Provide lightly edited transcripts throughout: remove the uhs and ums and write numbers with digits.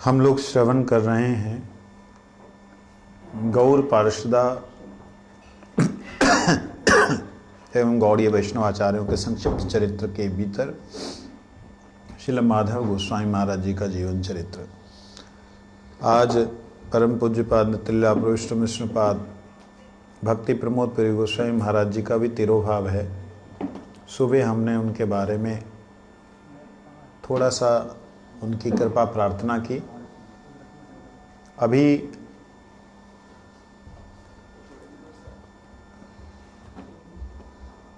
हम लोग श्रवण कर रहे हैं गौर पार्षदा एवं गौड़ीय वैष्णव आचार्यों के संक्षिप्त चरित्र के भीतर श्रील माधव गोस्वामी महाराज जी का जीवन चरित्र। आज परम पूज्यपाद नित्य प्रविष्ट विष्णुपाद भक्ति प्रमोद पुरी गोस्वामी महाराज जी का भी तिरोभाव है। सुबह हमने उनके बारे में थोड़ा सा उनकी कृपा प्रार्थना की। अभी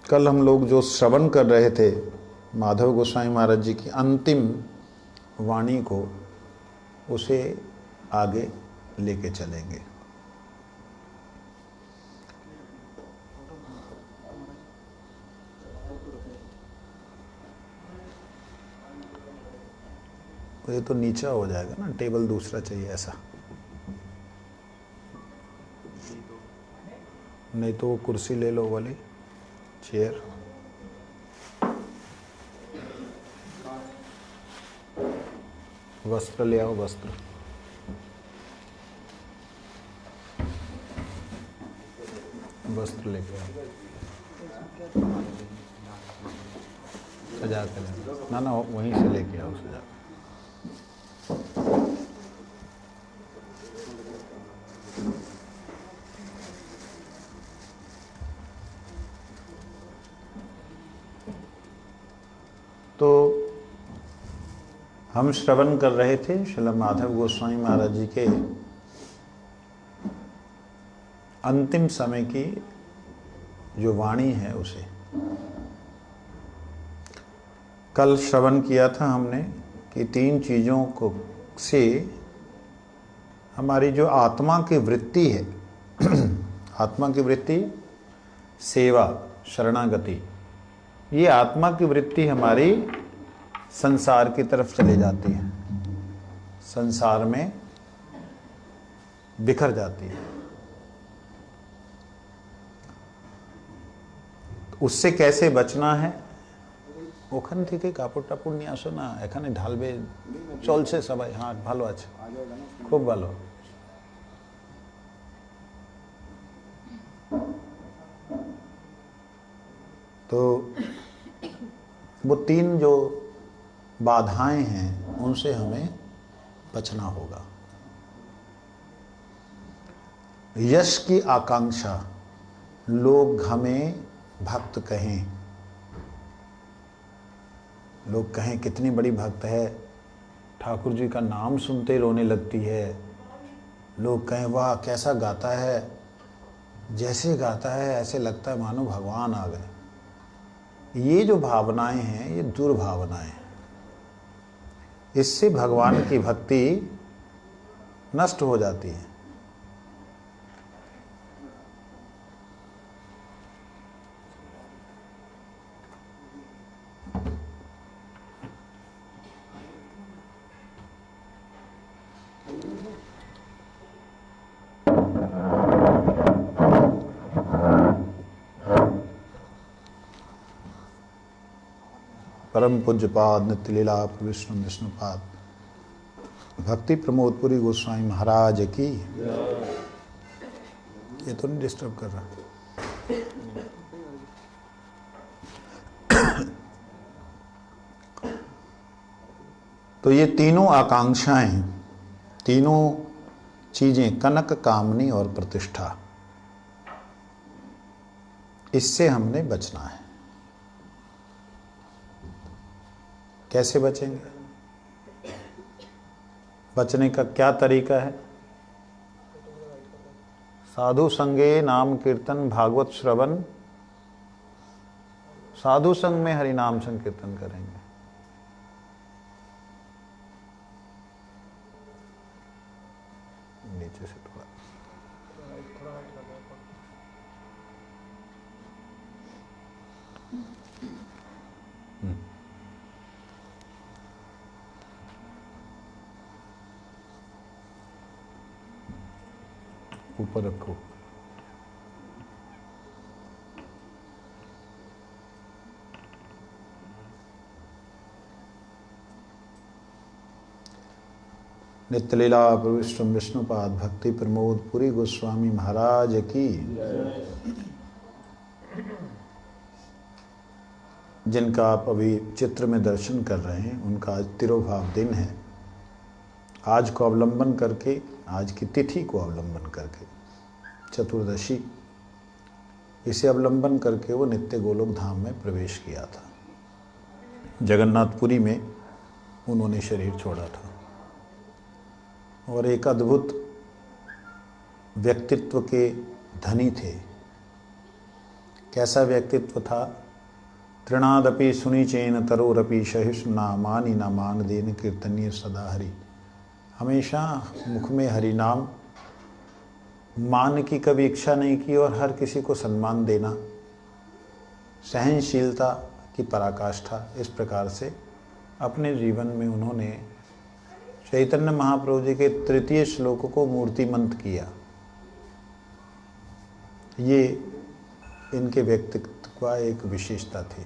कल हम लोग जो श्रवण कर रहे थे माधव गोस्वामी महाराज जी की अंतिम वाणी को, उसे आगे लेके चलेंगे। ये तो नीचा हो जाएगा ना, टेबल दूसरा चाहिए ऐसा। नहीं तो वो कुर्सी ले लो वाली चेयर। वस्त्र ले आओ, वस्त्र। वस्त्र लेके आओ, सजा कर। ना वहीं से लेके आओ सजा। तो हम श्रवण कर रहे थे श्रील माधव गोस्वामी महाराज जी के अंतिम समय की जो वाणी है उसे। कल श्रवण किया था हमने कि तीन चीज़ों को से हमारी जो आत्मा की वृत्ति है आत्मा की वृत्ति, सेवा, शरणागति, ये आत्मा की वृत्ति हमारी संसार की तरफ चली जाती है, संसार में बिखर जाती है। उससे कैसे बचना है? ওখান থেকে কাপড় টাপড় নিয়ে আসো না, এখানে ঢালবে, চলছে সবাই। হ্যাঁ, ভালো আছে, খুব ভালো। तो वो तीन जो बाधाएं हैं उनसे हमें बचना होगा। यश की आकांक्षा, लोग हमें भक्त कहें, लोग कहें कितनी बड़ी भक्त है, ठाकुर जी का नाम सुनते ही रोने लगती है। लोग कहें वाह कैसा गाता है, जैसे गाता है ऐसे लगता है मानो भगवान आ गए। ये जो भावनाएं हैं ये दुर्भावनाएं हैं। इससे भगवान की भक्ति नष्ट हो जाती है। परम पूज्यपाद नित्य लीला विष्णु विष्णुपाद भक्ति प्रमोद पुरी गोस्वामी महाराज की। ये तो नहीं डिस्टर्ब कर रहा? तो ये तीनों आकांक्षाएं, तीनों चीजें, कनक, कामनी और प्रतिष्ठा, इससे हमने बचना है। कैसे बचेंगे? बचने का क्या तरीका है? साधु संगे नाम कीर्तन भागवत श्रवण, साधु संग में हरि नाम संकीर्तन करेंगे। नीचे से थोड़ा ऊपर रखो। नित्य लीला प्रविष्ट विष्णुपाद भक्ति प्रमोद पुरी गोस्वामी महाराज की। जिनका आप अभी चित्र में दर्शन कर रहे हैं उनका आज तिरोभाव दिन है। आज को अवलंबन करके, आज की तिथि को अवलंबन करके, चतुर्दशी, इसे अवलंबन करके वो नित्य गोलोक धाम में प्रवेश किया था। जगन्नाथपुरी में उन्होंने शरीर छोड़ा था और एक अद्भुत व्यक्तित्व के धनी थे। कैसा व्यक्तित्व था? तृणादपि सुनिचेन तरोरपि सहिष्णुना मानी न मान देन कीर्तनीय सदा हरि। हमेशा मुख में हरि नाम, मान की कभी इच्छा नहीं की और हर किसी को सम्मान देना, सहनशीलता की पराकाष्ठा, इस प्रकार से अपने जीवन में उन्होंने चैतन्य महाप्रभु जी के तृतीय श्लोक को मूर्तिमंत किया। ये इनके व्यक्तित्व का एक विशेषता थी।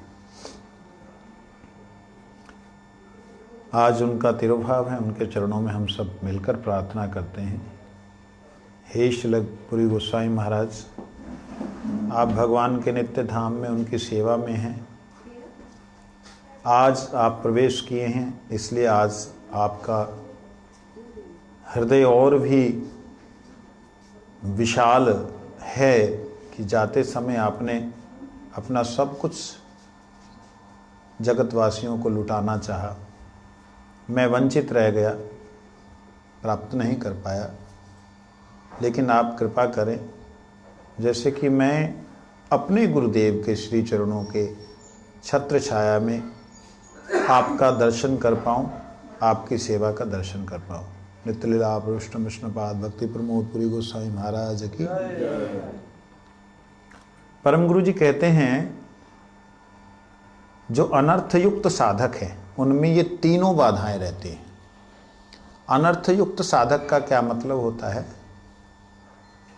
आज उनका तिरुभाव है, उनके चरणों में हम सब मिलकर प्रार्थना करते हैं। हे श्री पुरी गोस्वामी महाराज, आप भगवान के नित्य धाम में उनकी सेवा में हैं। आज आप प्रवेश किए हैं, इसलिए आज आपका हृदय और भी विशाल है कि जाते समय आपने अपना सब कुछ जगतवासियों को लुटाना चाहा। मैं वंचित रह गया, प्राप्त नहीं कर पाया, लेकिन आप कृपा करें जैसे कि मैं अपने गुरुदेव के श्री चरणों के छत्र छाया में आपका दर्शन कर पाऊँ, आपकी सेवा का दर्शन कर पाऊँ। नित्य लीला प्रविष्ट विष्णुपाद भक्ति प्रमोद पुरी गोस्वामी महाराज की। परम गुरु जी कहते हैं जो अनर्थयुक्त साधक है उनमें ये तीनों बाधाएं रहती हैं। अनर्थयुक्त साधक का क्या मतलब होता है?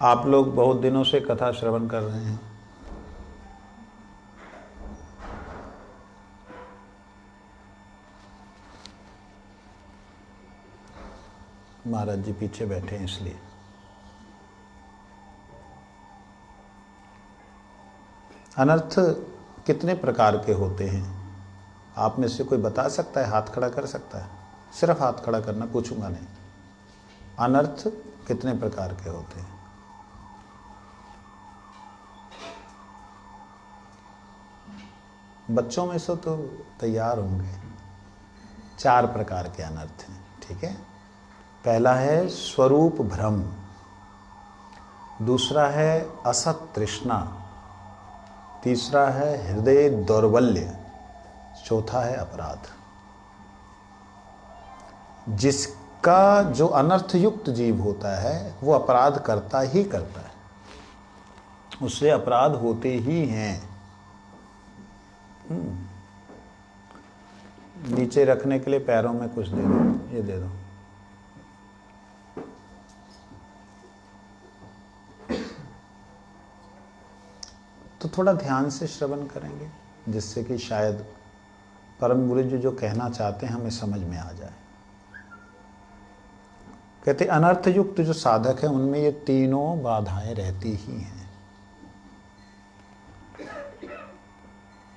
आप लोग बहुत दिनों से कथा श्रवण कर रहे हैं। महाराज जी पीछे बैठे हैं इसलिए। अनर्थ कितने प्रकार के होते हैं? आप में से कोई बता सकता है? हाथ खड़ा कर सकता है? सिर्फ हाथ खड़ा करना, पूछूंगा नहीं। अनर्थ कितने प्रकार के होते हैं? बच्चों में से तो तैयार होंगे। 4 प्रकार के अनर्थ हैं, ठीक है। पहला है स्वरूप भ्रम, दूसरा है असत तृष्णा, तीसरा है हृदय दौर्बल्य, चौथा है अपराध। जिसका जो अनर्थयुक्त जीव होता है वो अपराध करता ही करता है, उससे अपराध होते ही हैं। नीचे रखने के लिए पैरों में कुछ दे दो, ये दे दो। तो थोड़ा ध्यान से श्रवण करेंगे जिससे कि शायद परम गुरु जी जो कहना चाहते हैं हमें समझ में आ जाए। कहते अनर्थयुक्त जो साधक है उनमें ये तीनों बाधाएं रहती ही हैं,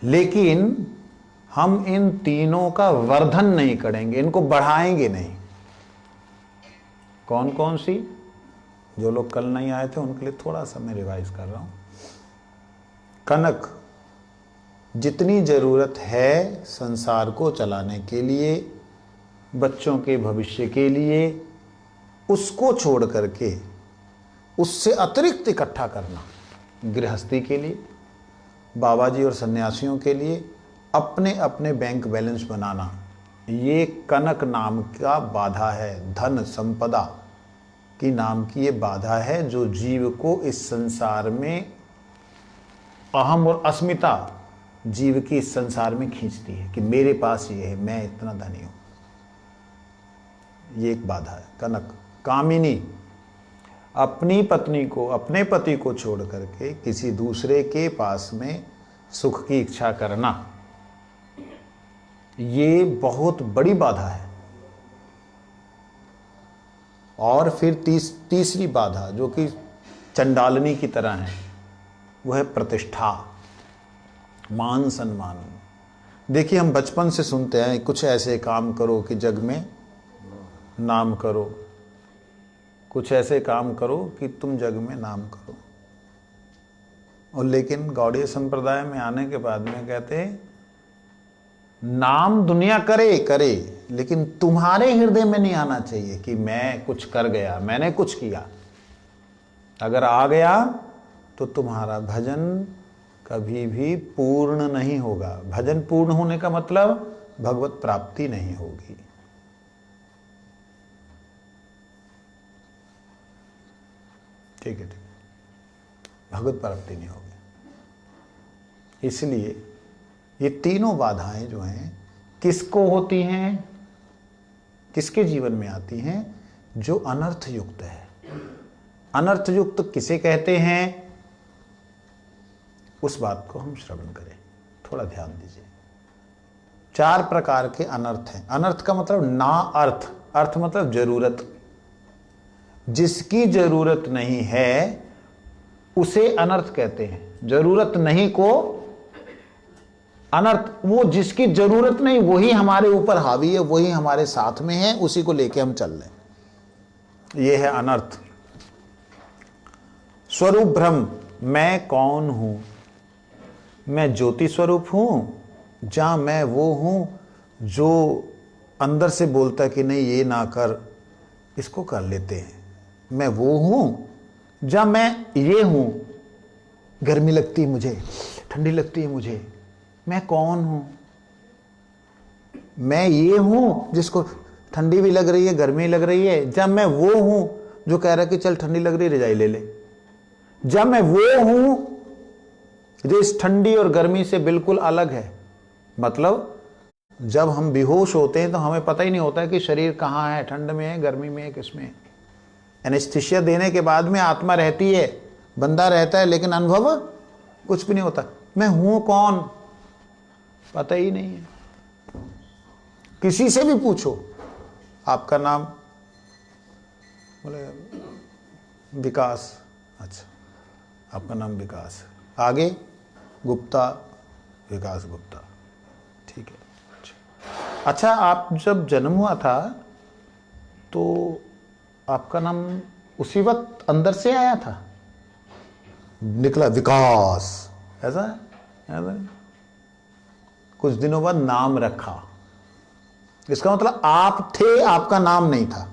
लेकिन हम इन तीनों का वर्धन नहीं करेंगे, इनको बढ़ाएंगे नहीं। कौन कौन सी? जो लोग कल नहीं आए थे उनके लिए थोड़ा सा मैं रिवाइज कर रहा हूं। कनक, जितनी जरूरत है संसार को चलाने के लिए, बच्चों के भविष्य के लिए, उसको छोड़ करके उससे अतिरिक्त इकट्ठा करना, गृहस्थी के लिए, बाबा जी और सन्यासियों के लिए अपने अपने बैंक बैलेंस बनाना, ये कनक नाम का बाधा है। धन संपदा की नाम की ये बाधा है जो जीव को इस संसार में, अहम और अस्मिता जीव की इस संसार में खींचती है कि मेरे पास ये है, मैं इतना धनी हूं। ये एक बाधा है। कनक। कामिनी, अपनी पत्नी को, अपने पति को छोड़ करके किसी दूसरे के पास में सुख की इच्छा करना, ये बहुत बड़ी बाधा है। और फिर तीसरी बाधा जो कि चंडालनी की तरह है, वो है प्रतिष्ठा, मान सम्मान। देखिए, हम बचपन से सुनते हैं कुछ ऐसे काम करो कि जग में नाम करो, कुछ ऐसे काम करो कि तुम जग में नाम करो। और लेकिन गौड़ीय संप्रदाय में आने के बाद में कहते हैं नाम दुनिया करे करे, लेकिन तुम्हारे हृदय में नहीं आना चाहिए कि मैं कुछ कर गया, मैंने कुछ किया। अगर आ गया तो तुम्हारा भजन कभी भी पूर्ण नहीं होगा। भजन पूर्ण होने का मतलब भगवत प्राप्ति नहीं होगी। ठीक है, ठीक है, भगवत प्राप्ति नहीं होगी। इसलिए ये तीनों बाधाएं जो हैं किसको होती हैं, किसके जीवन में आती हैं? जो अनर्थ युक्त है। अनर्थ युक्त किसे कहते हैं, उस बात को हम श्रवण करें, थोड़ा ध्यान दीजिए। 4 प्रकार के अनर्थ हैं। अनर्थ का मतलब ना अर्थ, अर्थ मतलब जरूरत। जिसकी जरूरत नहीं है उसे अनर्थ कहते हैं। जरूरत नहीं को अनर्थ, वो जिसकी जरूरत नहीं वही हमारे ऊपर हावी है, वही हमारे साथ में है, उसी को लेके हम चल रहे, ये है अनर्थ। स्वरूप भ्रम, मैं कौन हूं? मैं ज्योति स्वरूप हूं, जहां मैं वो हूं जो अंदर से बोलता कि नहीं ये ना कर, इसको कर लेते हैं। मैं वो हूं जहां मैं ये हूं, गर्मी लगती है मुझे, ठंडी लगती है मुझे, मैं कौन हूं? मैं ये हूं जिसको ठंडी भी लग रही है, गर्मी लग रही है। जब मैं वो हूं जो कह रहा है कि चल ठंडी लग रही है रजाई ले ले। जब मैं वो हूं जो इस ठंडी और गर्मी से बिल्कुल अलग है। मतलब जब हम बेहोश होते हैं तो हमें पता ही नहीं होता है कि शरीर कहाँ है, ठंड में है, गर्मी में है, किसमें है। एनेस्थीसिया देने के बाद में आत्मा रहती है, बंदा रहता है, लेकिन अनुभव कुछ भी नहीं होता। मैं हूं कौन, पता ही नहीं है। किसी से भी पूछो, आपका नाम, बोले विकास, अच्छा आपका नाम विकास, आगे गुप्ता, विकास गुप्ता, ठीक है। अच्छा, आप जब जन्म हुआ था तो आपका नाम उसी वक्त अंदर से आया था, निकला विकास, ऐसा है? ऐसा है? कुछ दिनों बाद नाम रखा, इसका मतलब आप थे, आपका नाम नहीं था।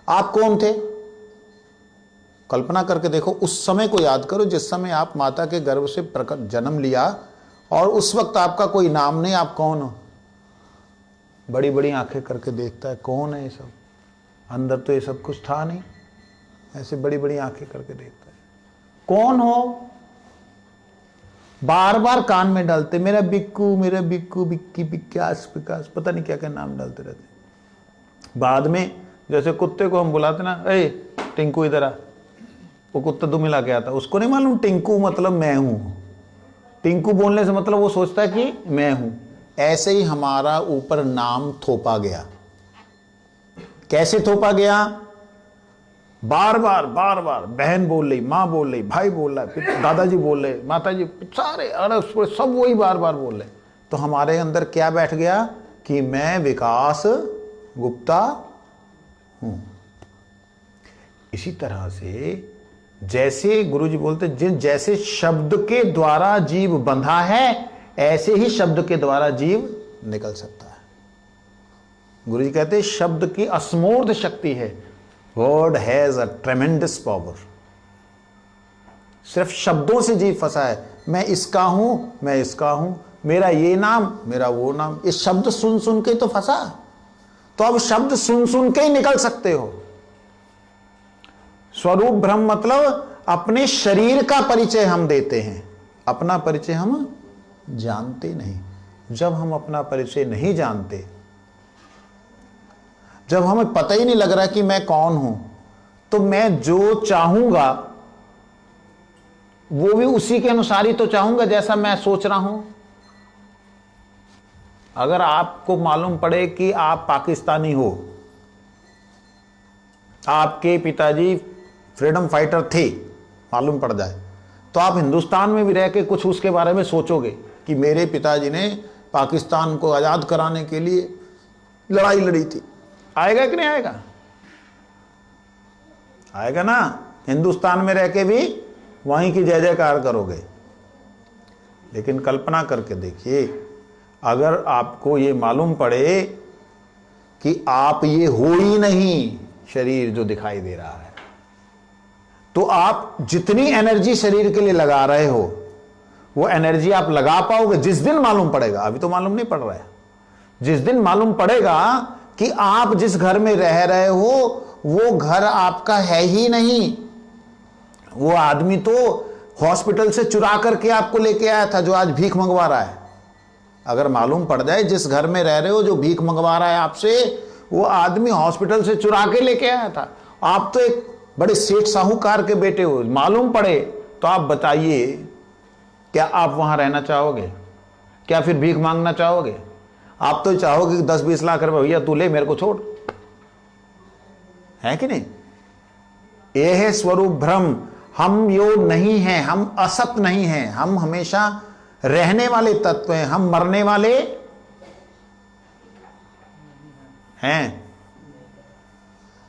आप कौन थे? कल्पना करके देखो, उस समय को याद करो जिस समय आप माता के गर्भ से प्रकट जन्म लिया, और उस वक्त आपका कोई नाम नहीं, आप कौन हो? बड़ी बड़ी आंखें करके देखता है, कौन है ये सब? अंदर तो ये सब कुछ था नहीं, ऐसे बड़ी बड़ी आंखें करके देखता है, कौन हो? बार बार कान में डालते, मेरा बिक्कू, मेरा बिक्कू, बिक्की, विकास, विकास, पता नहीं क्या क्या नाम डालते रहते। बाद में जैसे कुत्ते को हम बुलाते ना, ए टिंकू इधर आ, वो कुत्ता दुम मिला के आता, उसको नहीं मालूम टिंकू मतलब मैं हूं। टिंकू बोलने से मतलब वो सोचता है कि मैं हूं। ऐसे ही हमारा ऊपर नाम थोपा गया। कैसे थोपा गया? बार बार बार बार बहन बोल रही, माँ बोल रही, भाई बोल रहा है, दादाजी बोल रहे, माताजी, सारे अरे सब वही बार बार बोल रहे। तो हमारे अंदर क्या बैठ गया कि मैं विकास गुप्ता हूं। इसी तरह से जैसे गुरुजी बोलते, जैसे शब्द के द्वारा जीव बंधा है, ऐसे ही शब्द के द्वारा जीव निकल सकता है। गुरुजी कहते हैं शब्द की असमूर्त शक्ति है। Word has a ट्रेमेंडस power. सिर्फ शब्दों से जीव फंसा है, मैं इसका हूं, मैं इसका हूं, मेरा ये नाम, मेरा वो नाम। इस शब्द सुन सुन के तो फंसा, तो अब शब्द सुन सुन के ही निकल सकते हो। स्वरूप भ्रम मतलब अपने शरीर का परिचय हम देते हैं, अपना परिचय हम जानते नहीं। जब हम अपना परिचय नहीं जानते, जब हमें पता ही नहीं लग रहा कि मैं कौन हूं, तो मैं जो चाहूंगा वो भी उसी के अनुसार ही तो चाहूंगा जैसा मैं सोच रहा हूं। अगर आपको मालूम पड़े कि आप पाकिस्तानी हो, आपके पिताजी फ्रीडम फाइटर थे, मालूम पड़ जाए, तो आप हिंदुस्तान में भी रह के कुछ उसके बारे में सोचोगे कि मेरे पिताजी ने पाकिस्तान को आज़ाद कराने के लिए लड़ाई लड़ी थी। आएगा कि नहीं आएगा? आएगा ना। हिंदुस्तान में रह के भी वहीं की जय जयकार करोगे। लेकिन कल्पना करके देखिए, अगर आपको ये मालूम पड़े कि आप ये हो ही नहीं शरीर जो दिखाई दे रहा है, तो आप जितनी एनर्जी शरीर के लिए लगा रहे हो वो एनर्जी आप लगा पाओगे जिस दिन मालूम पड़ेगा। अभी तो मालूम नहीं पड़ रहा है। जिस दिन मालूम पड़ेगा कि आप जिस घर में रह रहे हो वो घर आपका है ही नहीं, वो आदमी तो हॉस्पिटल से चुरा करके आपको लेके आया था जो आज भीख मंगवा रहा है। अगर मालूम पड़ जाए जिस घर में रह रहे हो जो भीख मंगवा रहा है आपसे, वो आदमी हॉस्पिटल से चुरा के लेके आया था। आप तो एक बड़े सेठ साहूकार के बेटे हो, मालूम पड़े तो आप बताइए, क्या आप वहां रहना चाहोगे? क्या फिर भीख मांगना चाहोगे? आप तो चाहोगे कि 10-20 लाख रुपए भैया तू ले, मेरे को छोड़, है कि नहीं? ये है स्वरूप भ्रम। हम यो नहीं हैं, हम असत नहीं हैं, हम हमेशा रहने वाले तत्व हैं, हम मरने वाले हैं,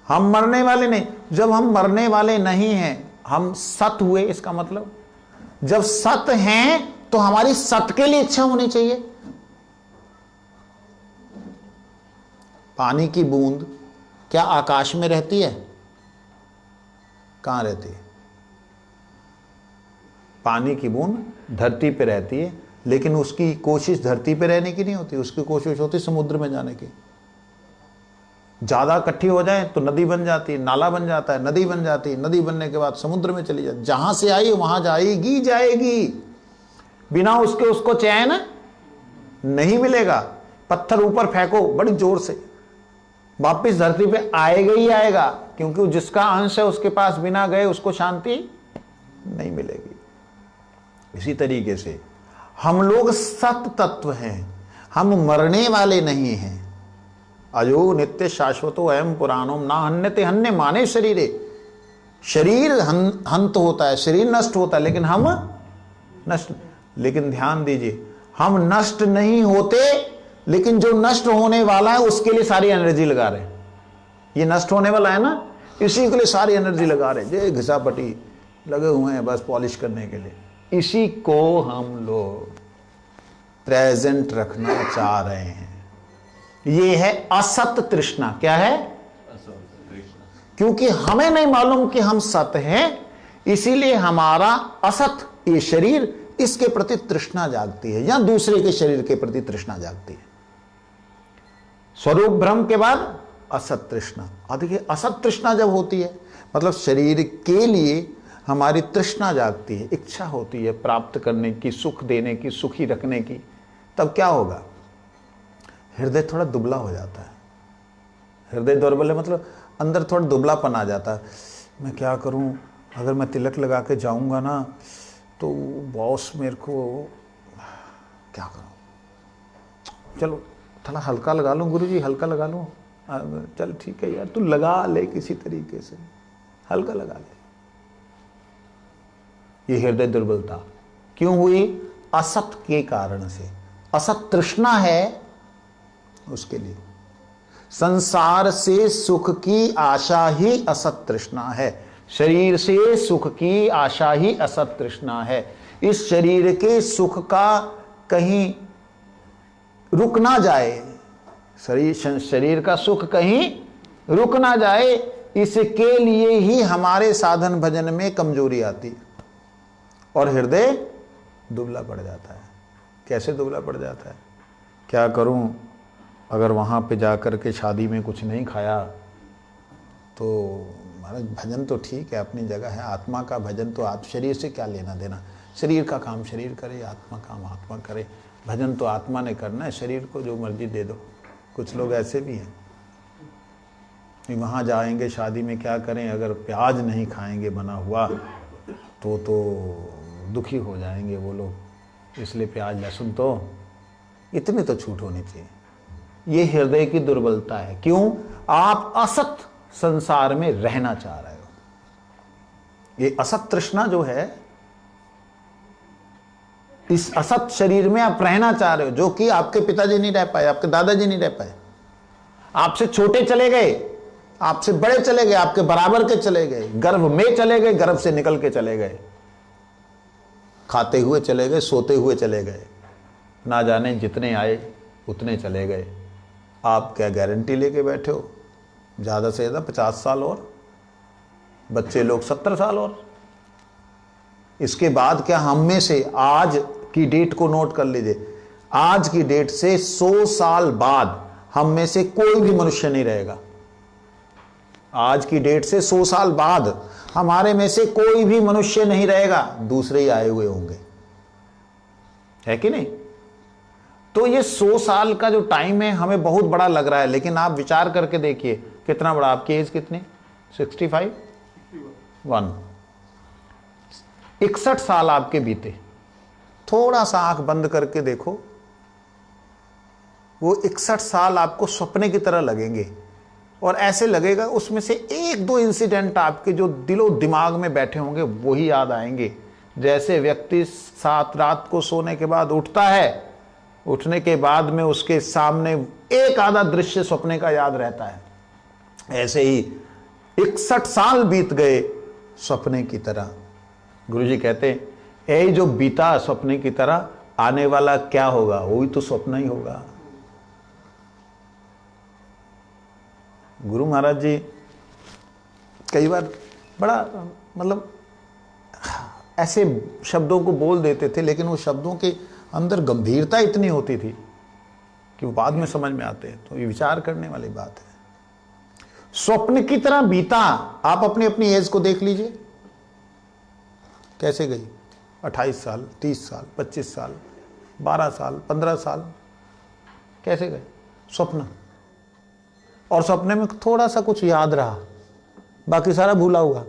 हम मरने वाले नहीं। जब हम मरने वाले नहीं हैं, हम सत हुए, इसका मतलब जब सत हैं तो हमारी सत के लिए इच्छा होनी चाहिए। पानी की बूंद क्या आकाश में रहती है? कहां रहती है? पानी की बूंद धरती पे रहती है, लेकिन उसकी कोशिश धरती पे रहने की नहीं होती, उसकी कोशिश होती समुद्र में जाने की। ज्यादा इकट्ठी हो जाए तो नदी बन जाती है, नाला बन जाता है, नदी बन जाती है, नदी बनने के बाद समुद्र में चली जाती। जहां से आई वहां जाएगी जाएगी, बिना उसके उसको चैन नहीं मिलेगा। पत्थर ऊपर फेंको बड़ी जोर से, वापिस धरती पे आएगा ही आएगा, क्योंकि जिसका अंश है उसके पास बिना गए उसको शांति नहीं मिलेगी। इसी तरीके से हम लोग सत तत्व हैं, हम मरने वाले नहीं हैं। अजो नित्य शाश्वतो अयम पुराणोम ना हन्यते हन्य माने शरीरे। शरीर हंत होता है, शरीर नष्ट होता है, लेकिन हम नष्ट। लेकिन ध्यान दीजिए, हम नष्ट नहीं होते, लेकिन जो नष्ट होने वाला है उसके लिए सारी एनर्जी लगा रहे हैं। ये नष्ट होने वाला है ना, इसी के लिए सारी एनर्जी लगा रहे हैं, जे घिसापटी लगे हुए हैं बस पॉलिश करने के लिए। इसी को हम लोग प्रेजेंट रखना चाह रहे हैं। ये है असत तृष्णा। क्या है? क्योंकि हमें नहीं मालूम कि हम सत हैं, इसीलिए हमारा असत ये शरीर, इसके प्रति तृष्णा जागती है, या दूसरे के शरीर के प्रति तृष्णा जागती है। स्वरूप भ्रम के बाद असत तृष्णा। और देखिए, असत तृष्णा जब होती है मतलब शरीर के लिए हमारी तृष्णा जागती है, इच्छा होती है प्राप्त करने की, सुख देने की, सुखी रखने की, तब क्या होगा? हृदय थोड़ा दुबला हो जाता है। हृदय दुर्बल है मतलब अंदर थोड़ा दुबलापन आ जाता है। मैं क्या करूं, अगर मैं तिलक लगा के जाऊंगा ना तो बॉस मेरे को, क्या करूं, चलो थोड़ा हल्का लगा लूं गुरुजी, हल्का लगा लूं। चल ठीक है यार, तू लगा ले किसी तरीके से, हल्का लगा ले। ये हृदय दुर्बलता क्यों हुई? असत के कारण से। असत तृष्णा है उसके लिए। संसार से सुख की आशा ही असत तृष्णा है, शरीर से सुख की आशा ही असत तृष्णा है। इस शरीर के सुख का कहीं रुक ना जाए, शरीर का सुख कहीं रुक ना जाए, इसके लिए ही हमारे साधन भजन में कमजोरी आती है और हृदय दुबला पड़ जाता है। कैसे दुबला पड़ जाता है? क्या करूं, अगर वहाँ पे जाकर के शादी में कुछ नहीं खाया तो महाराज भजन तो ठीक है, अपनी जगह है, आत्मा का भजन तो आप, शरीर से क्या लेना देना, शरीर का काम शरीर करे, आत्मा काम आत्मा करे, भजन तो आत्मा ने करना है, शरीर को जो मर्जी दे दो। कुछ लोग ऐसे भी हैं, वहाँ जाएंगे शादी में, क्या करें, अगर प्याज नहीं खाएंगे बना हुआ तो दुखी हो जाएंगे वो लोग, इसलिए प्याज लहसुन तो, इतनी तो छूट होनी चाहिए। ये हृदय की दुर्बलता है। क्यों? आप असत संसार में रहना चाह रहे हो। ये असत तृष्णा जो है, इस असत शरीर में आप रहना चाह रहे हो, जो कि आपके पिताजी नहीं रह पाए, आपके दादाजी नहीं रह पाए। आपसे छोटे चले गए, आपसे बड़े चले गए, आपके बराबर के चले गए, गर्भ में चले गए, गर्भ से निकल के चले गए, खाते हुए चले गए, सोते हुए चले गए, ना जाने जितने आए उतने चले गए। आप क्या गारंटी लेके बैठे हो? ज़्यादा से ज़्यादा 50 साल और, बच्चे लोग 70 साल और। इसके बाद क्या हम में से, आज की डेट को नोट कर लीजिए, आज की डेट से 100 साल बाद हम में से कोई भी मनुष्य नहीं रहेगा। आज की डेट से 100 साल बाद हमारे में से कोई भी मनुष्य नहीं रहेगा, दूसरे ही आए हुए होंगे, है कि नहीं? तो ये 100 साल का जो टाइम है हमें बहुत बड़ा लग रहा है, लेकिन आप विचार करके देखिए कितना बड़ा। आपकी एज कितनी? 65? 61 साल आपके बीते। थोड़ा सा आंख बंद करके देखो, वो 61 साल आपको सपने की तरह लगेंगे, और ऐसे लगेगा उसमें से एक दो इंसिडेंट आपके जो दिलो दिमाग में बैठे होंगे वही याद आएंगे। जैसे व्यक्ति रात को सोने के बाद उठता है, उठने के बाद में उसके सामने एक आधा दृश्य सपने का याद रहता है, ऐसे ही 61 साल बीत गए सपने की तरह। गुरुजी कहते हैं, ये जो बीता सपने की तरह, आने वाला क्या होगा? वही तो सपना ही होगा। गुरु महाराज जी कई बार बड़ा मतलब ऐसे शब्दों को बोल देते थे, लेकिन वो शब्दों के अंदर गंभीरता इतनी होती थी कि वो बाद में समझ में आते हैं। तो ये विचार करने वाली बात है। स्वप्न की तरह बीता। आप अपनी अपनी एज को देख लीजिए कैसे गई। 28 साल, 30 साल, 25 साल, 12 साल, 15 साल, कैसे गए? स्वप्न। और सपने में थोड़ा सा कुछ याद रहा, बाकी सारा भूला हुआ,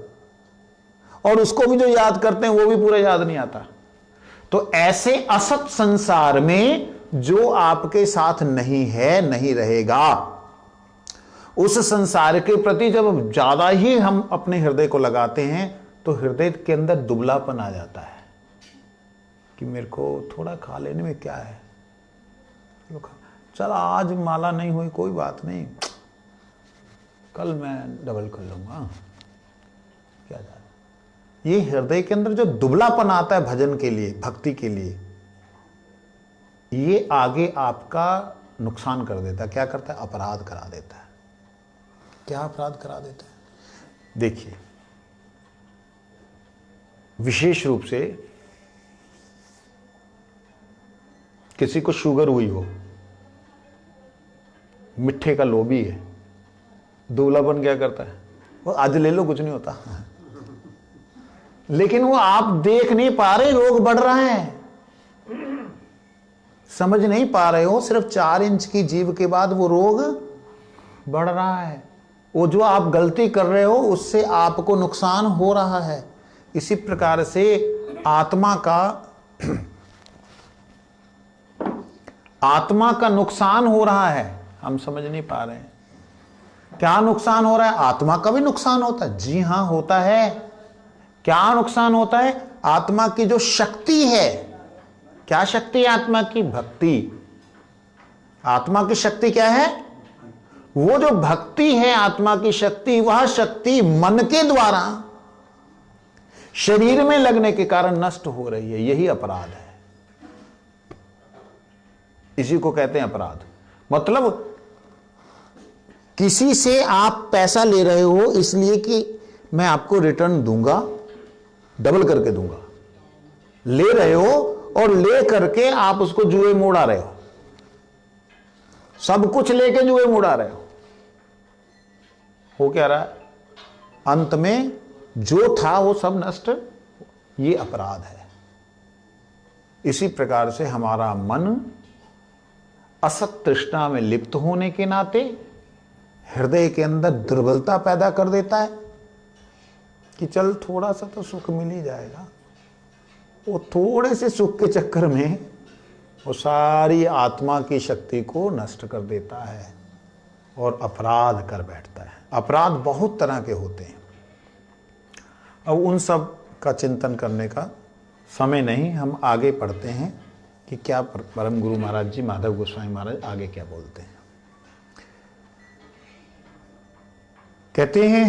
और उसको भी जो याद करते हैं वो भी पूरा याद नहीं आता। तो ऐसे असत संसार में जो आपके साथ नहीं है, नहीं रहेगा, उस संसार के प्रति जब ज्यादा ही हम अपने हृदय को लगाते हैं तो हृदय के अंदर दुबलापन आ जाता है कि मेरे को थोड़ा खा लेने में क्या है, चल आज माला नहीं हुई कोई बात नहीं, कल मैं डबल कर लूंगा, क्या जा रहा। ये हृदय के अंदर जो दुबलापन आता है भजन के लिए, भक्ति के लिए, ये आगे आपका नुकसान कर देता है। क्या करता है? अपराध करा देता है। क्या अपराध करा देता है? देखिए, विशेष रूप से किसी को शुगर हुई हो, मिठे का लोभी है, दुबलापन क्या करता है? वो आज ले लो कुछ नहीं होता, लेकिन वो आप देख नहीं पा रहे, रोग बढ़ रहा है, समझ नहीं पा रहे हो, सिर्फ 4 इंच की जीभ के बाद वो रोग बढ़ रहा है। वो जो आप गलती कर रहे हो उससे आपको नुकसान हो रहा है। इसी प्रकार से आत्मा का नुकसान हो रहा है, हम समझ नहीं पा रहे हैं। क्या नुकसान हो रहा है? आत्मा का भी नुकसान होता है। जी हां, होता है। क्या नुकसान होता है? आत्मा की जो शक्ति है, क्या शक्ति है आत्मा की? भक्ति। आत्मा की शक्ति क्या है? वो जो भक्ति है, आत्मा की शक्ति, वह शक्ति मन के द्वारा शरीर में लगने के कारण नष्ट हो रही है। यही अपराध है। इसी को कहते हैं अपराध। मतलब किसी से आप पैसा ले रहे हो इसलिए कि मैं आपको रिटर्न दूंगा, डबल करके दूंगा, ले रहे हो और ले करके आप उसको जुए में उड़ा रहे हो, सब कुछ लेके जुए में उड़ा रहे हो क्या रहा है? अंत में जो था वो सब नष्ट। ये अपराध है। इसी प्रकार से हमारा मन असत तृष्णा में लिप्त होने के नाते हृदय के अंदर दुर्बलता पैदा कर देता है कि चल थोड़ा सा तो सुख मिल ही जाएगा। वो थोड़े से सुख के चक्कर में वो सारी आत्मा की शक्ति को नष्ट कर देता है और अपराध कर बैठता है। अपराध बहुत तरह के होते हैं। अब उन सब का चिंतन करने का समय नहीं, हम आगे पढ़ते हैं कि क्या परम गुरु महाराज जी माधव गोस्वामी महाराज आगे क्या बोलते हैं। कहते हैं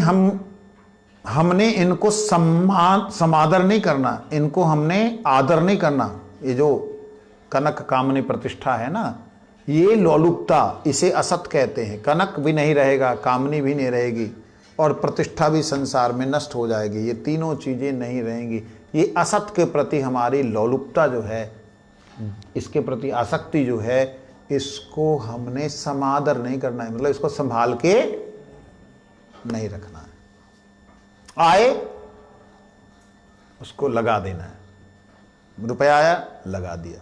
हमने इनको समादर नहीं करना, इनको हमने आदर नहीं करना। ये जो कनक कामनी प्रतिष्ठा है ना, ये लोलुपता, इसे असत कहते हैं। कनक भी नहीं रहेगा, कामनी भी नहीं रहेगी, और प्रतिष्ठा भी संसार में नष्ट हो जाएगी। ये तीनों चीजें नहीं रहेंगी। ये असत के प्रति हमारी लोलुपता जो है, इसके प्रति आसक्ति जो है, इसको हमने समादर नहीं करना है, मतलब इसको संभाल के नहीं रखना है। आए उसको लगा देना है। रुपया आया, लगा दिया।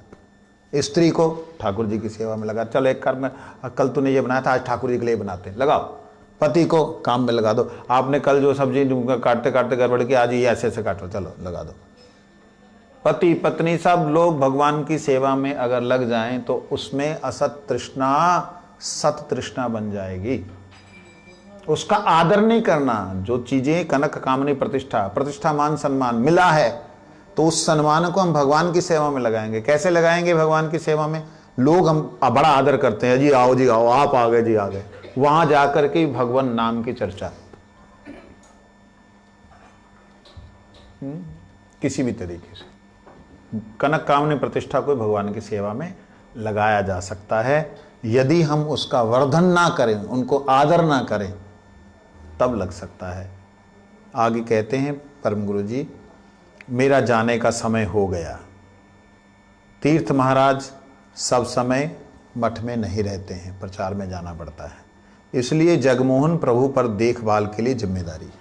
स्त्री को ठाकुर जी की सेवा में लगा, चलो एक कर्म, कल तूने ये बनाया था, आज ठाकुर जी के लिए बनाते हैं, लगाओ। पति को काम में लगा दो, आपने कल जो सब्जी काटते काटते गड़बड़ की, आज ये ऐसे ऐसे काटो, चलो लगा दो। पति पत्नी सब लोग भगवान की सेवा में अगर लग जाएं तो उसमें असत तृष्णा सत तृष्णा बन जाएगी। उसका आदर नहीं करना। जो चीजें कनक कामनी प्रतिष्ठा मान सम्मान मिला है, तो उस सम्मान को हम भगवान की सेवा में लगाएंगे। कैसे लगाएंगे भगवान की सेवा में? लोग हम बड़ा आदर करते हैं, जी आओ, आप आ गए, जी आ गए। वहां जाकर के भगवान नाम की चर्चा, किसी भी तरीके से कनक कामनी प्रतिष्ठा को भगवान की सेवा में लगाया जा सकता है। यदि हम उसका वर्धन ना करें, उनको आदर ना करें, तब लग सकता है। आगे कहते हैं परम गुरु जी, मेरा जाने का समय हो गया। तीर्थ महाराज सब समय मठ में नहीं रहते हैं, प्रचार में जाना पड़ता है, इसलिए जगमोहन प्रभु पर देखभाल के लिए जिम्मेदारी है।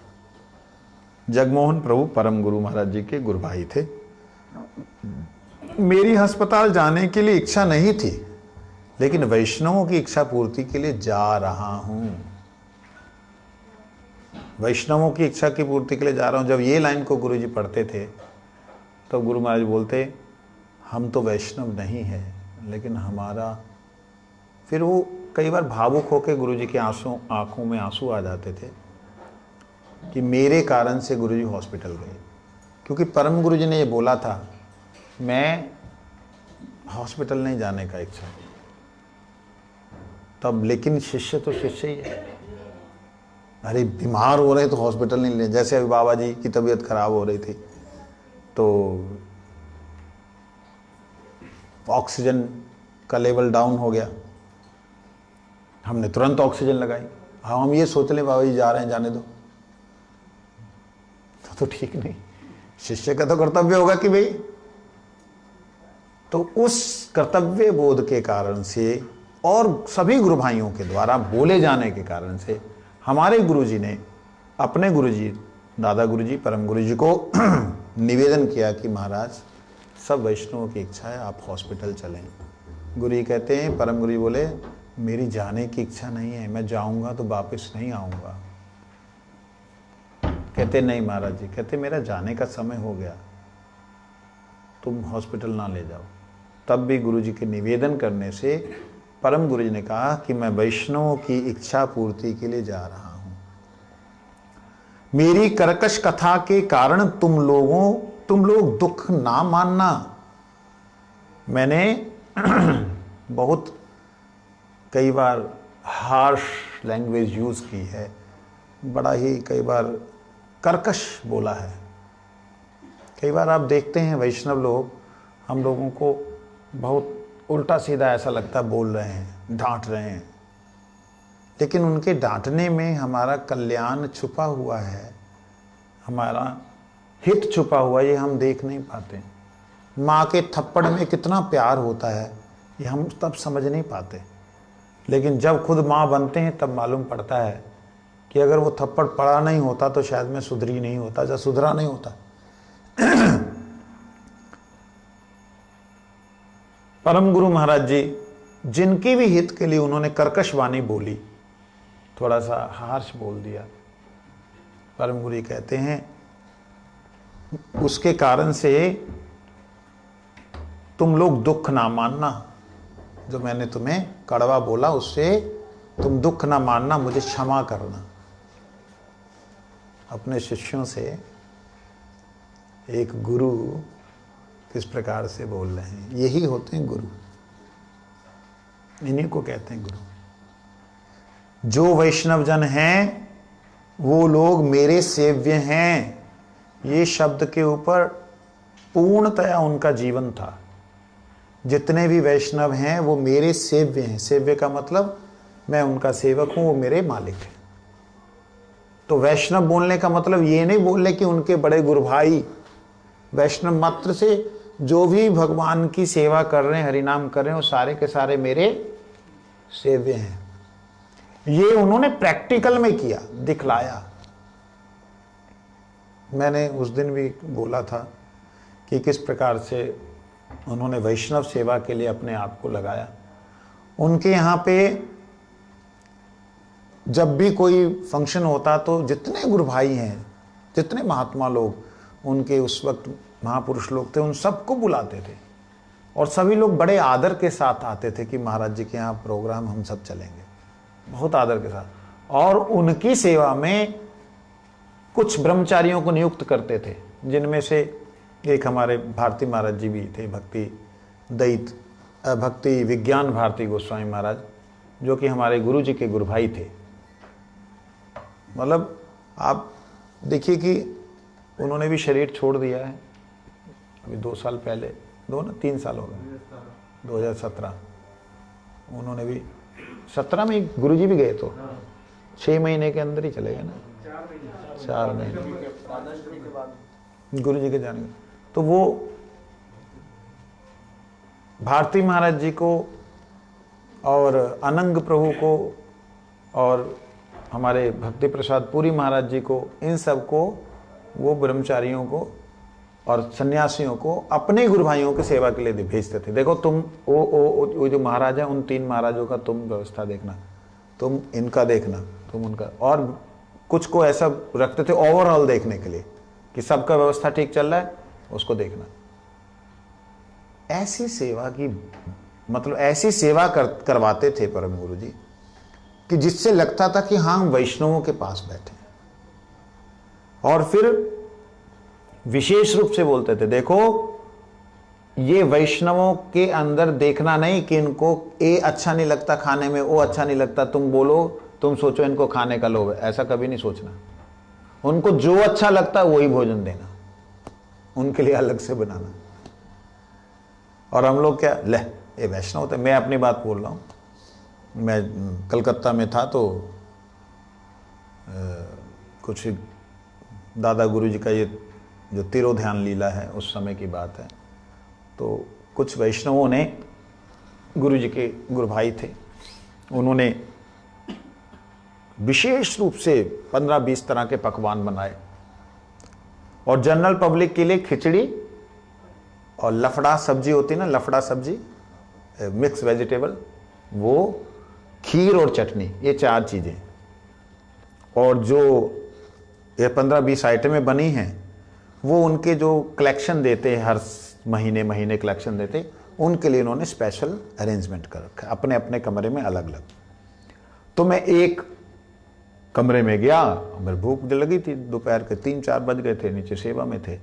जगमोहन प्रभु परम गुरु महाराज जी के गुरु भाई थे। मेरी अस्पताल जाने के लिए इच्छा नहीं थी, लेकिन वैष्णवों की इच्छा पूर्ति के लिए जा रहा हूं। वैष्णवों की इच्छा की पूर्ति के लिए जा रहा हूं। जब ये लाइन को गुरु जी पढ़ते थे तो गुरु महाराज बोलते, हम तो वैष्णव नहीं है, लेकिन हमारा, फिर वो कई बार भावुक होकर गुरु जी के आंखों में आंसू आ जाते थे कि मेरे कारण से गुरु जी हॉस्पिटल गए। क्योंकि परम गुरु जी ने ये बोला था, मैं हॉस्पिटल नहीं जाने का इच्छा तब, लेकिन शिष्य तो शिष्य ही है। अरे बीमार हो रहे तो हॉस्पिटल नहीं ले। जैसे अभी बाबा जी की तबीयत खराब हो रही थी तो ऑक्सीजन का लेवल डाउन हो गया, हमने तुरंत ऑक्सीजन लगाई। हम ये सोच लें बाबा जी जा रहे हैं, जाने दो, तो ठीक नहीं। शिष्य का तो कर्तव्य होगा कि भाई, तो उस कर्तव्य बोध के कारण से और सभी गुरु भाइयों के द्वारा बोले जाने के कारण से हमारे गुरुजी ने अपने गुरुजी दादा गुरुजी परम गुरुजी को निवेदन किया कि महाराज सब वैष्णवों की इच्छा है, आप हॉस्पिटल चलें। गुरु जी कहते हैं, परम गुरु जी बोले, मेरी जाने की इच्छा नहीं है, मैं जाऊंगा तो वापस नहीं आऊंगा। कहते नहीं महाराज जी, कहते मेरा जाने का समय हो गया, तुम हॉस्पिटल ना ले जाओ। तब भी गुरु जी के निवेदन करने से परम गुरु जी ने कहा कि मैं वैष्णवों की इच्छा पूर्ति के लिए जा रहा हूं। मेरी कर्कश कथा के कारण तुम लोग दुख ना मानना। मैंने बहुत कई बार हार्श लैंग्वेज यूज की है, बड़ा ही कई बार कर्कश बोला है। कई बार आप देखते हैं वैष्णव लोग हम लोगों को बहुत उल्टा सीधा ऐसा लगता है बोल रहे हैं, डांट रहे हैं, लेकिन उनके डांटने में हमारा कल्याण छुपा हुआ है, हमारा हित छुपा हुआ, ये हम देख नहीं पाते। माँ के थप्पड़ में कितना प्यार होता है ये हम तब समझ नहीं पाते, लेकिन जब खुद माँ बनते हैं तब मालूम पड़ता है कि अगर वो थप्पड़ पड़ा नहीं होता तो शायद मैं सुधरी नहीं होता, या सुधरा नहीं होता। परम गुरु महाराज जी जिनकी भी हित के लिए उन्होंने कर्कश वाणी बोली, थोड़ा सा हार्श बोल दिया, परम गुरु कहते हैं उसके कारण से तुम लोग दुख ना मानना। जो मैंने तुम्हें कड़वा बोला उससे तुम दुख ना मानना, मुझे क्षमा करना। अपने शिष्यों से एक गुरु किस प्रकार से बोल रहे हैं। यही होते हैं गुरु, इन्हीं को कहते हैं गुरु। जो वैष्णव जन हैं वो लोग मेरे सेव्य हैं, ये शब्द के ऊपर पूर्णतया उनका जीवन था। जितने भी वैष्णव हैं वो मेरे सेव्य हैं। सेव्य का मतलब मैं उनका सेवक हूं, वो मेरे मालिक हैं। तो वैष्णव बोलने का मतलब ये नहीं बोलने कि उनके बड़े गुरु भाई। वैष्णव मात्र से जो भी भगवान की सेवा कर रहे हैं, हरिनाम कर रहे हैं, वो सारे के सारे मेरे सेव्य हैं। ये उन्होंने प्रैक्टिकल में किया, दिखलाया। मैंने उस दिन भी बोला था कि किस प्रकार से उन्होंने वैष्णव सेवा के लिए अपने आप को लगाया। उनके यहाँ पे जब भी कोई फंक्शन होता तो जितने गुरु भाई हैं, जितने महात्मा लोग उनके उस वक्त महापुरुष लोग थे, उन सबको बुलाते थे और सभी लोग बड़े आदर के साथ आते थे कि महाराज जी के यहाँ प्रोग्राम, हम सब चलेंगे, बहुत आदर के साथ। और उनकी सेवा में कुछ ब्रह्मचारियों को नियुक्त करते थे, जिनमें से एक हमारे भारती महाराज जी भी थे, भक्ति विज्ञान भारती गोस्वामी महाराज, जो कि हमारे गुरु जी के गुरु भाई थे। मतलब आप देखिए कि उन्होंने भी शरीर छोड़ दिया है अभी 2 साल पहले, 3 साल हो गए, 2017। उन्होंने भी 17 में गुरु जी भी गए तो 6 महीने के अंदर ही चले गए ना, 4 महीने गुरु जी के जाने। तो वो भारती महाराज जी को और अनंग प्रभु को और हमारे भक्ति प्रसाद पुरी महाराज जी को, इन सब को, वो ब्रह्मचारियों को और सन्यासियों को अपने गुरु भाइयों की सेवा के लिए भेजते थे। देखो तुम वो जो महाराज है, उन 3 महाराजों का तुम व्यवस्था देखना, तुम इनका देखना, तुम उनका, और कुछ को ऐसा रखते थे ओवरऑल देखने के लिए कि सबका व्यवस्था ठीक चल रहा है, उसको देखना। ऐसी सेवा की मतलब ऐसी सेवा करवाते थे परम गुरु जी कि जिससे लगता था कि हाँ, हम वैष्णवों के पास बैठे। और फिर विशेष रूप से बोलते थे, देखो ये वैष्णवों के अंदर देखना नहीं कि इनको ये अच्छा नहीं लगता खाने में, वो अच्छा नहीं लगता, तुम बोलो, तुम सोचो इनको खाने का लोभ है, ऐसा कभी नहीं सोचना। उनको जो अच्छा लगता है वही भोजन देना, उनके लिए अलग से बनाना। और हम लोग क्या, ले ये वैष्णव थे। मैं अपनी बात बोल रहा हूँ, मैं कलकत्ता में था तो कुछ दादा गुरु जी का ये जो तिरोध्यान लीला है उस समय की बात है, तो कुछ वैष्णवों ने, गुरु जी के गुरु भाई थे, उन्होंने विशेष रूप से 15-20 तरह के पकवान बनाए और जनरल पब्लिक के लिए खिचड़ी और लफड़ा सब्जी होती ना, लफड़ा सब्जी, मिक्स वेजिटेबल, वो, खीर और चटनी, ये 4 चीज़ें। और जो ये 15-20 आइटमें बनी हैं वो उनके जो कलेक्शन देते हैं, हर महीने कलेक्शन देते, उनके लिए उन्होंने स्पेशल अरेंजमेंट कर रखा है अपने अपने कमरे में अलग अलग। तो मैं एक कमरे में गया, मेरी भूख लगी थी, दोपहर के 3-4 बज गए थे, नीचे सेवा में थे।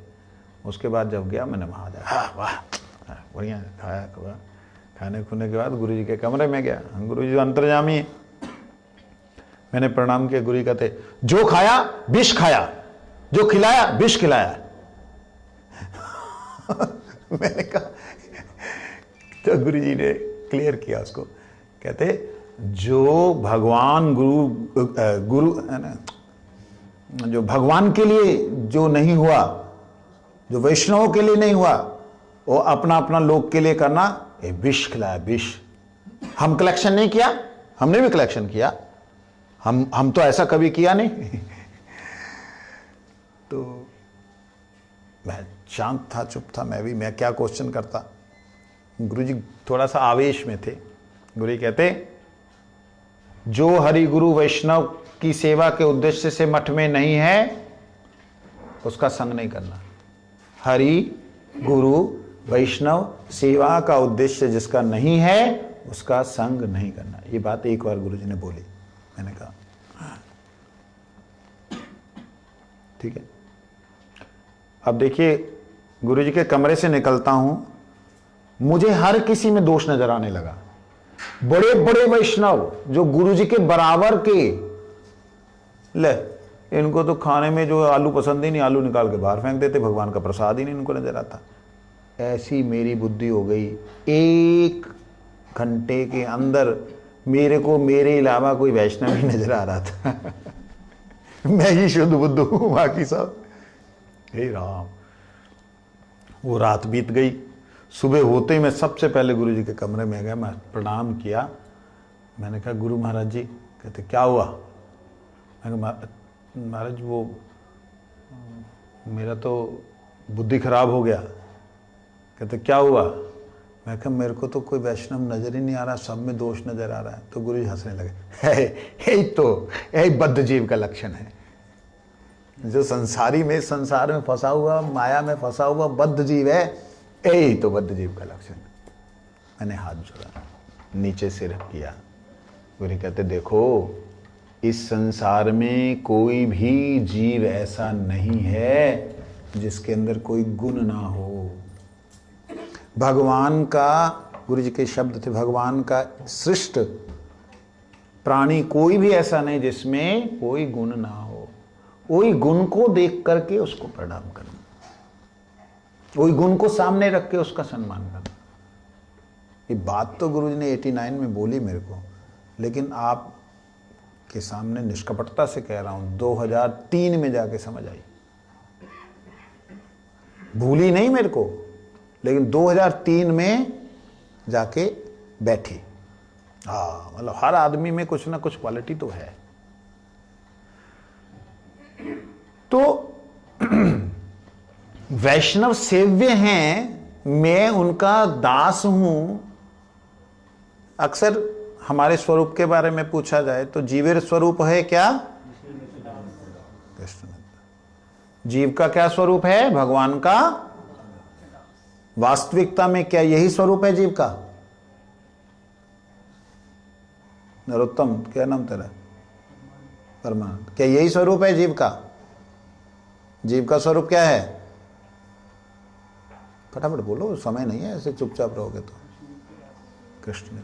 उसके बाद जब गया मैंने वहाँ जाया, हाँ वाह बढ़िया खाया, खाने खुने के बाद गुरु जी के कमरे में गया। गुरु जी अंतर्यामी है, मैंने प्रणाम किया। गुरु जी कहते, जो खाया विष खाया, जो खिलाया विष खिलाया। मैंने कहा, तो गुरु जी ने क्लियर किया उसको, कहते जो भगवान गुरु है ना, जो भगवान के लिए जो नहीं हुआ, जो वैष्णवों के लिए नहीं हुआ, वो अपना अपना लोक के लिए करना, ये विष खिलाया, विष। हम कलेक्शन नहीं किया, हमने भी कलेक्शन किया, हम तो ऐसा कभी किया नहीं। तो मैं शांत था, चुप था, मैं क्या क्वेश्चन करता। गुरुजी थोड़ा सा आवेश में थे। गुरु जी कहते, जो हरि गुरु वैष्णव की सेवा के उद्देश्य से मठ में नहीं है उसका संग नहीं करना। हरि गुरु वैष्णव सेवा का उद्देश्य जिसका नहीं है उसका संग नहीं करना। ये बात एक बार गुरुजी ने बोली, मैंने कहा ठीक है। अब देखिए, गुरु जी के कमरे से निकलता हूं, मुझे हर किसी में दोष नजर आने लगा। बड़े बड़े वैष्णव जो गुरु जी के बराबर के, ले इनको तो खाने में जो आलू पसंद ही नहीं, आलू निकाल के बाहर फेंक देते, भगवान का प्रसाद ही नहीं इनको नजर आता। ऐसी मेरी बुद्धि हो गई, 1 घंटे के अंदर मेरे को मेरे अलावा कोई वैष्णव ही नजर आ रहा था। मैं ही शुद्ध बुद्ध हूं, बाकी सब। हे राम, वो रात बीत गई। सुबह होते ही मैं सबसे पहले गुरु जी के कमरे में गया, मैं प्रणाम किया। मैंने कहा गुरु महाराज जी। कहते क्या हुआ? मैंने कहा महाराज वो मेरा तो बुद्धि खराब हो गया। कहते क्या हुआ? मैं कहा मेरे को तो कोई वैष्णव नजर ही नहीं आ रहा, सब में दोष नजर आ रहा है। तो गुरु जी हंसने लगे, यही बद्ध जीव का लक्षण है। जो संसार में फंसा हुआ, माया में फंसा हुआ बद्ध जीव है, यही तो बद्ध जीव का लक्षण। मैंने हाथ जोड़ा, नीचे सिर किया। गुरु कहते देखो, इस संसार में कोई भी जीव ऐसा नहीं है जिसके अंदर कोई गुण ना हो। भगवान का, गुरु जी के शब्द थे, भगवान का सृष्ट प्राणी कोई भी ऐसा नहीं जिसमें कोई गुण ना हो। वही गुण को देख करके उसको प्रणाम करना, वही गुण को सामने रख के उसका सम्मान करना। ये बात तो गुरु जी ने 89 में बोली मेरे को, लेकिन आप के सामने निष्कपटता से कह रहा हूं, 2003 में जाके समझ आई। भूली नहीं मेरे को, लेकिन 2003 में जाके बैठी। हाँ, मतलब हर आदमी में कुछ ना कुछ क्वालिटी तो है। तो वैष्णव सेव्य हैं, मैं उनका दास हूं। अक्सर हमारे स्वरूप के बारे में पूछा जाए तो जीवेर स्वरूप है क्या? कृष्ण। जीव का क्या स्वरूप है? भगवान का। वास्तविकता में क्या यही स्वरूप है जीव का? नरोत्तम, क्या नाम तेरा? परमानंद। क्या यही स्वरूप है जीव का? जीव का स्वरूप क्या है? फटाफट बोलो, समय नहीं है, ऐसे चुपचाप रहोगे तो। कृष्ण।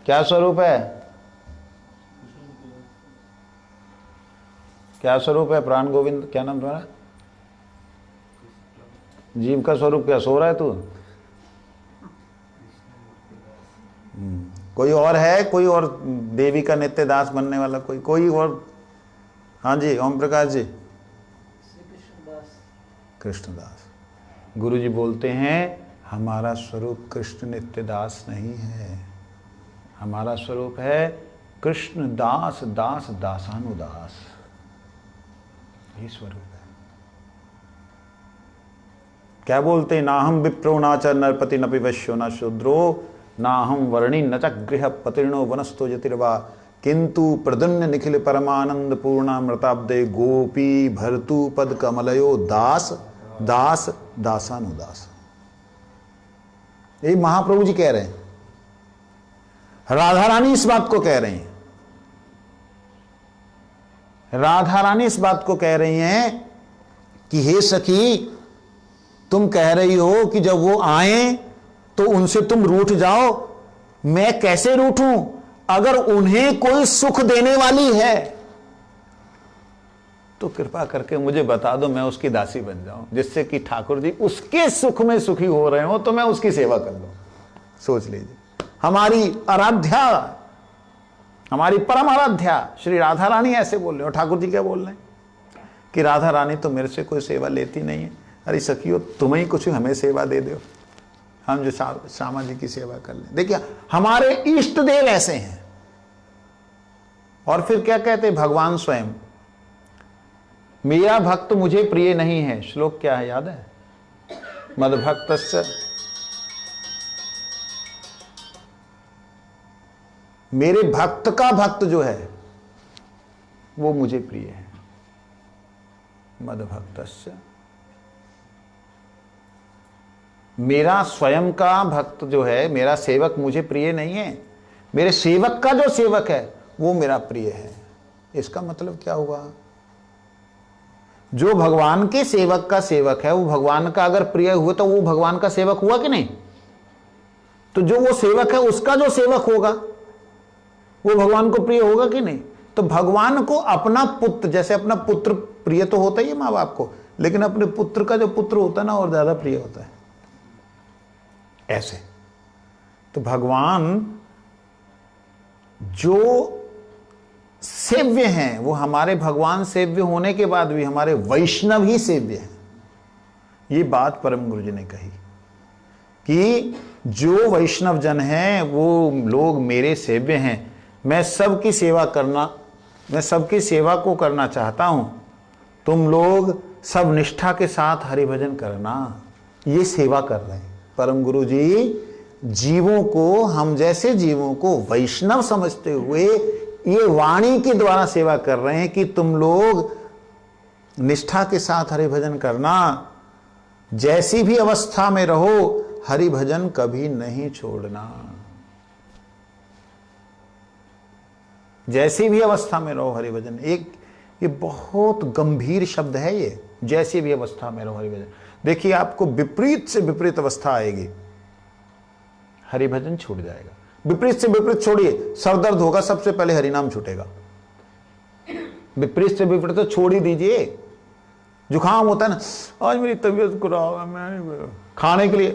क्या स्वरूप है? क्या स्वरूप है? प्राण गोविंद, क्या नाम तुम्हारा? जीव का स्वरूप क्या? सो रहा है तू? कोई और है? कोई और देवी का नित्य दास बनने वाला कोई और? हाँ जी, ओम प्रकाश जी। कृष्णदास। गुरु जी बोलते हैं हमारा स्वरूप कृष्ण नित्य दास नहीं है, हमारा स्वरूप है कृष्ण दास, दास दासानुदास। यही स्वरूप है। क्या बोलते हैं? ना हम विप्रो ना च नरपति न पिवश्यो न शूद्रो ना हम वर्णी न च गृह पतिर्णो वनस्तो यतिर्वा किंतु प्रदुन्न निखिल परमानंद पूर्णामृताब्दे गोपी भरतु पद कमलयो दास दास दासानुदास। ये महाप्रभु जी कह रहे हैं, राधा रानी इस बात को कह रही हैं। राधा रानी इस बात को कह रही हैं कि हे सखी, तुम कह रही हो कि जब वो आए तो उनसे तुम रूठ जाओ। मैं कैसे रूठूं? अगर उन्हें कोई सुख देने वाली है तो कृपा करके मुझे बता दो, मैं उसकी दासी बन जाऊं, जिससे कि ठाकुर जी उसके सुख में सुखी हो रहे हो तो मैं उसकी सेवा कर लूं। सोच लीजिए, हमारी आराध्या, हमारी परम आराध्या श्री राधा रानी ऐसे बोल रहे हो। ठाकुर जी क्या बोल रहे हैं कि राधा रानी तो मेरे से कोई सेवा लेती नहीं है। अरे सखियो, तुम ही कुछ हमें सेवा दे दो, हम जो श्यामा जी की सेवा कर लें। देखिए, हमारे इष्ट देव ऐसे हैं। और फिर क्या कहते हैं भगवान स्वयं, मेरा भक्त मुझे प्रिय नहीं है। श्लोक क्या है, याद है? मद्भक्तस्य, मेरे भक्त का भक्त जो है वो मुझे प्रिय है। मद्भक्तस्य, मेरा स्वयं का भक्त जो है, मेरा सेवक मुझे प्रिय नहीं है। मेरे सेवक का जो सेवक है वो मेरा प्रिय है। इसका मतलब क्या हुआ? जो भगवान के सेवक का सेवक है वो भगवान का अगर प्रिय हुआ तो वो भगवान का सेवक हुआ कि नहीं? तो जो वो सेवक है उसका जो सेवक होगा वो भगवान को प्रिय होगा कि नहीं? तो भगवान को अपना पुत्र, जैसे अपना पुत्र प्रिय तो होता ही है माँ बाप को, लेकिन अपने पुत्र का जो पुत्र होता है ना और ज्यादा प्रिय होता है। ऐसे तो भगवान जो सेव्य हैं वो हमारे भगवान सेव्य होने के बाद भी हमारे वैष्णव ही सेव्य हैं। ये बात परम गुरु जी ने कही कि जो वैष्णव जन हैं वो लोग मेरे सेव्य हैं। मैं सबकी सेवा को करना चाहता हूं। तुम लोग सब निष्ठा के साथ हरिभजन करना। ये सेवा कर रहे हैं परम गुरु जी। जीवों को, हम जैसे जीवों को वैष्णव समझते हुए ये वाणी के द्वारा सेवा कर रहे हैं कि तुम लोग निष्ठा के साथ हरिभजन करना। जैसी भी अवस्था में रहो हरिभजन कभी नहीं छोड़ना। जैसी भी अवस्था में रहो हरिभजन, एक ये बहुत गंभीर शब्द है ये। जैसी भी अवस्था में रहो हरिभजन। देखिए आपको विपरीत से विपरीत अवस्था आएगी, हरिभजन छूट जाएगा। विपरीत से विपरीत छोड़िए, सर दर्द होगा सबसे पहले हरिनाम छूटेगा। विपरीत से विपरीत तो छोड़ ही दीजिए। जुकाम होता है ना, आज मेरी तबीयत खराब है, मैं खाने के लिए,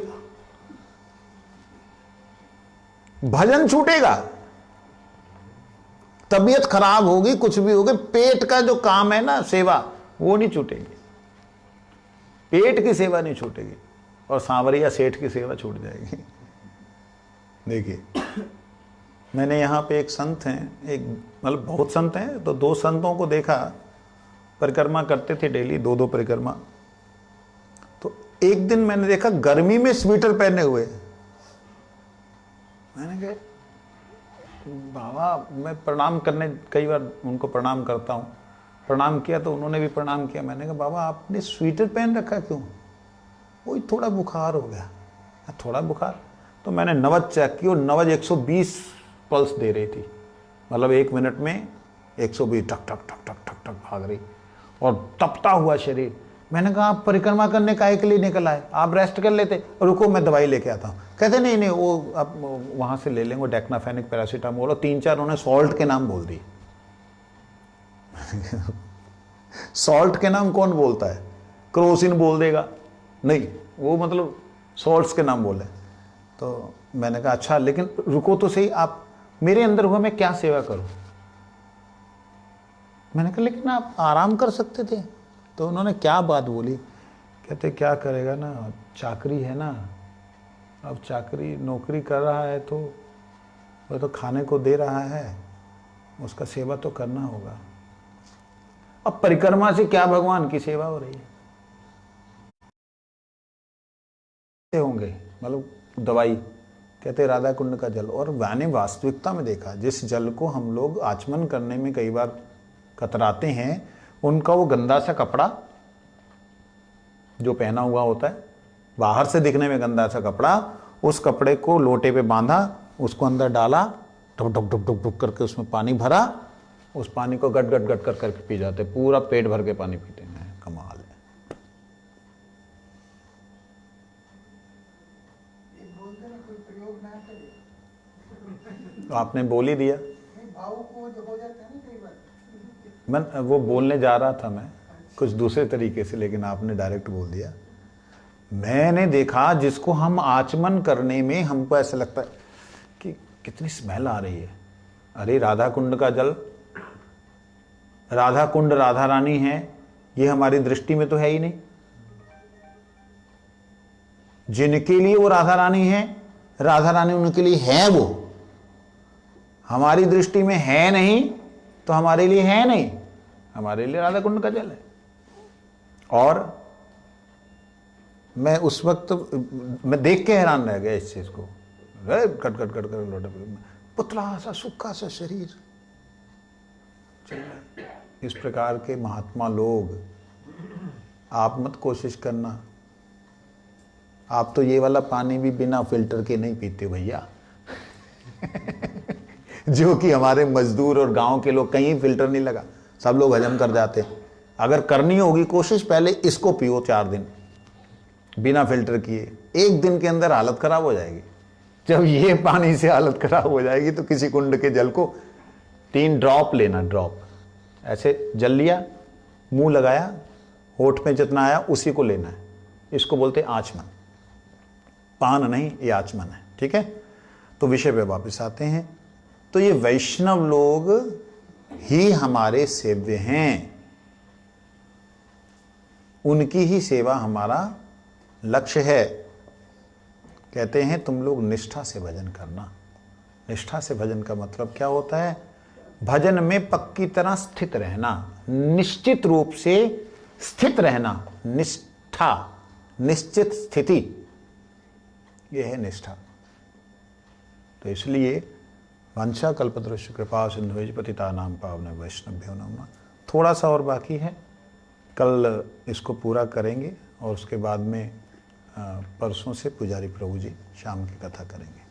भजन छूटेगा। तबीयत खराब होगी, कुछ भी होगी, पेट का जो काम है ना सेवा, वो नहीं छूटेगी। पेट की सेवा नहीं छूटेगी और सांवरिया सेठ की सेवा छूट जाएगी। देखिए मैंने यहाँ पे एक संत हैं, एक मतलब बहुत संत हैं, तो दो संतों को देखा, परिक्रमा करते थे डेली, दो परिक्रमा। तो एक दिन मैंने देखा गर्मी में स्वेटर पहने हुए। मैंने कहा बाबा, मैं प्रणाम करने कई बार उनको प्रणाम करता हूँ, प्रणाम किया तो उन्होंने भी प्रणाम किया। मैंने कहा बाबा आपने स्वेटर पहन रखा क्यों? वही थोड़ा बुखार हो गया। थोड़ा बुखार? तो मैंने नवज चेक की और नवज 120 पल्स दे रही थी, मतलब 1 मिनट में 120 टक टक टक टक टक टक भाग रही और तपता हुआ शरीर। मैंने कहा आप परिक्रमा करने काहे के लिए निकल आए, आप रेस्ट कर लेते। रुको मैं दवाई लेके आता हूँ। कहते नहीं नहीं वो आप वहाँ से ले लेंगे, डेक्नाफेनिक पैरासीटामोल, और 3-4 उन्होंने सॉल्ट के नाम बोल दिए। सॉल्ट के नाम कौन बोलता है? क्रोसिन बोल देगा, नहीं वो मतलब सॉल्ट्स के नाम बोले। तो मैंने कहा अच्छा लेकिन रुको तो सही, आप मेरे अंदर हुआ, मैं क्या सेवा करूं? मैंने कहा लेकिन आप आराम कर सकते थे। तो उन्होंने क्या बात बोली, कहते क्या करेगा ना, चाकरी है ना, अब चाकरी नौकरी कर रहा है तो वह तो खाने को दे रहा है, उसका सेवा तो करना होगा। अब परिक्रमा से क्या भगवान की सेवा हो रही है? होंगे मतलब दवाई, कहते राधा कुंड का जल। और मैंने वास्तविकता में देखा, जिस जल को हम लोग आचमन करने में कई बार कतराते हैं, उनका वो गंदा सा कपड़ा जो पहना हुआ होता है, बाहर से दिखने में गंदा सा कपड़ा, उस कपड़े को लोटे पे बांधा, उसको अंदर डाला, ढुक ढुक ढुक ढुक ढुक करके उसमें पानी भरा, उस पानी को गट गट गट कर करके पी जाते, पूरा पेट भर के पानी पीते हैं। कमाल है। तो आपने बोल ही दिया। मैं वो बोलने जा रहा था मैं कुछ दूसरे तरीके से, लेकिन आपने डायरेक्ट बोल दिया। मैंने देखा जिसको हम आचमन करने में हमको ऐसा लगता है कि कितनी स्मेल आ रही है। अरे राधा कुंड का जल, राधा कुंड राधा रानी है, ये हमारी दृष्टि में तो है ही नहीं। जिनके लिए वो राधा रानी है, राधा रानी उनके लिए है, वो हमारी दृष्टि में है नहीं, तो हमारे लिए है नहीं, हमारे लिए राधा कुंड का जल है। और मैं उस वक्त मैं देख के हैरान रह गया इस चीज को। कट कट कट कर लोटे, पुतला सा सूखा सा शरीर चल रहा है। इस प्रकार के महात्मा लोग, आप मत कोशिश करना। आप तो ये वाला पानी भी बिना फिल्टर के नहीं पीते भैया। जो कि हमारे मजदूर और गांव के लोग, कहीं फिल्टर नहीं लगा, सब लोग हजम कर जाते। अगर करनी होगी कोशिश, पहले इसको पियो 4 दिन बिना फिल्टर किए, 1 दिन के अंदर हालत खराब हो जाएगी। जब ये पानी से हालत खराब हो जाएगी तो किसी कुंड के जल को 3 ड्रॉप लेना, ड्रॉप ऐसे जल लिया, मुंह लगाया, होठ में जितना आया उसी को लेना है। इसको बोलते हैं आचमन, पान नहीं, ये आचमन है। ठीक है, तो विषय पे वापस आते हैं। तो ये वैष्णव लोग ही हमारे सेव्य हैं, उनकी ही सेवा हमारा लक्ष्य है। कहते हैं तुम लोग निष्ठा से भजन करना। निष्ठा से भजन का मतलब क्या होता है? भजन में पक्की तरह स्थित रहना, निश्चित रूप से स्थित रहना। निष्ठा, निश्चित स्थिति, यह है निष्ठा। तो इसलिए वंशा कल्पतरुश्च कृपा सिंधु पतितानां पावने वैष्णवभ्यो नमः। थोड़ा सा और बाकी है, कल इसको पूरा करेंगे और उसके बाद में परसों से पुजारी प्रभु जी शाम की कथा करेंगे।